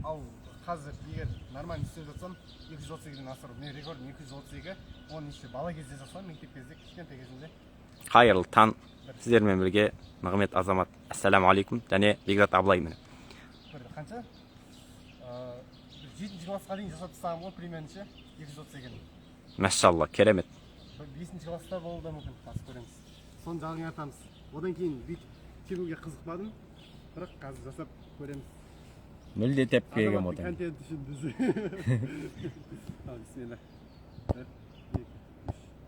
Ал қазір егер нормально істеп жатсам 232-ден асырып, мен рекордым 232, оны еще бала кезде жасам, мектеп кезде, кішкентай кезімде. Қайырлы таң, сіздермен бірге Нығмет Азамат, ассаламу алейкум, және Бекзат Абылай мені. Бір қанша? 7-ші классқа дейін жасап тастағым ғой, примерінше 232-ні. Мәшалла, керемет. 5-ші класста болуы да мүмкін, басып көреміз. Соны жалғаңатамыз. Одан кейін бүйтіп тебуге қызықпадым, бірақ қазір жасап көреміз. Мүлде тепкеге Азаматтың мотан. контент үшін бізді. Ал, бисмилlah. 1, 2, 3,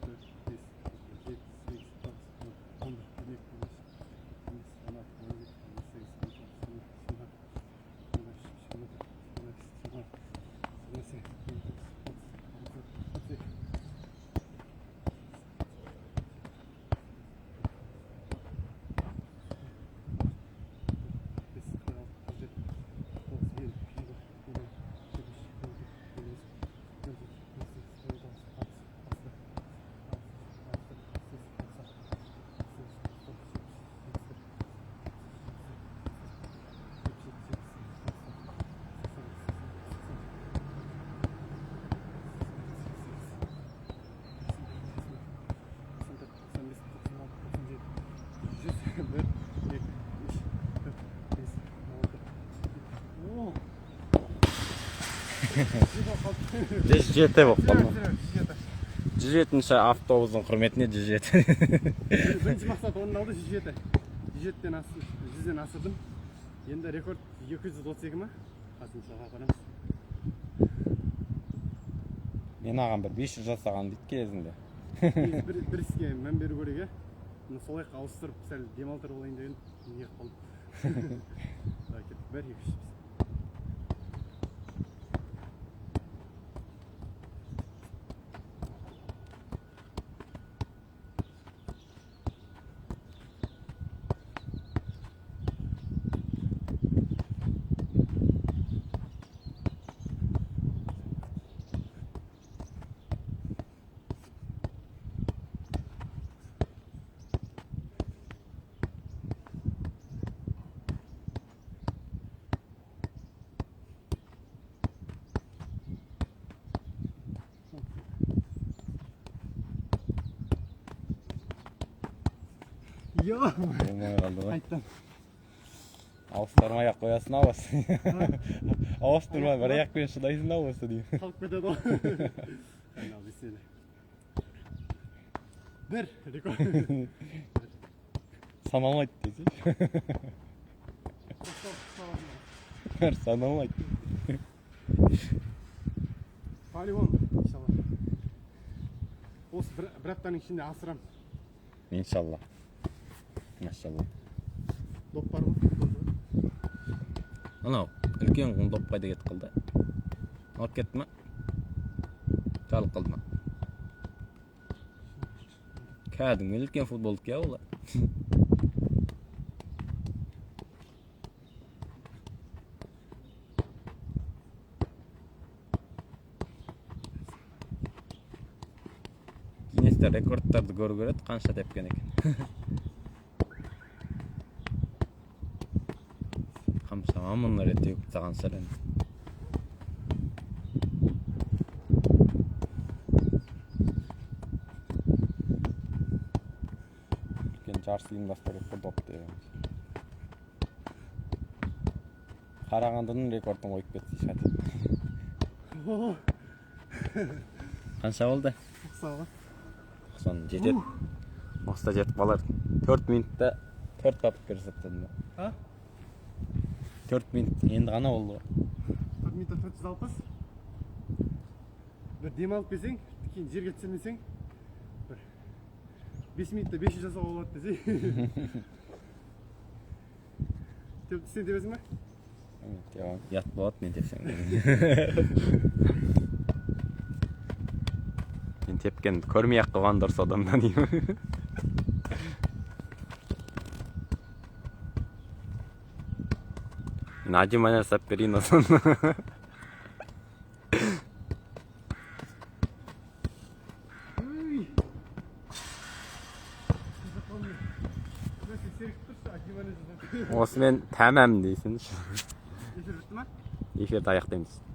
4, 5, 6, 7, 8, 9, Жүз жеті болып қалды. 107-ші автобустың құрметіне 107. Бірінші мақсат орындалды, 107. 107-ден асып, 100-ден асырдым. Енді рекорд 232 ма? Қасымшаға апарамыз. Мен ағам бір 500 жасаған дейді кезінде. Бір іске мән беру керек, солай ауыстырып, сәл демалтыр болайын деген не қалды. Бәрі 200. Yo, Olmaya kaldı bak. қайттан. Ауыстырмай ақ қоясын ауасы. Ауыстырмай бір аяқпен шыдайсың ауасы деймін. Қалып кетеді ғой. Айнал, бисмилlah. Бір рекорд. Саналмайды десе. Бір саналмайды. Полигон, иншалла. Осы бір аптаның ішінде асырам. Иншалла. Машалла. Доп бар ғой. Анау, үлкен құн доп қайда кетіп қалды? Алып кетті ма? Жалып қалды ма? Кәдімгі үлкен футболдық я олар. Гиннестер рекордтарды көру көреді, қанша тепкен екен. Қамшама мұнлар ете өкіп саған сәрін. Үлкен жарыс ұйымдастырып доп дегеніміз. Қарағандының рекордын қойып кетті шады. Қанша болды? 90-ға. 90 жетеді. Осыда жетіп қалар. 4 минутта 4 тапып көрсетті. Ha? 4 минут енді ғана болды. 4 минутта 460. Бір демалып келсең, кейін жерге түсірмесең, 5 минутта 500 жасауға болады десей. Сен тепесің ба? Ят болады, мен тепсем. Мен тепкен көрмей-ақ қойған дұрыс адамдан деймін. Нади мене сапперин осын. Serik тұршы, Акиманы жүзді. Осымен тәмәм дейсің. Ешір бітті ма? эфирді аяқтаймыз.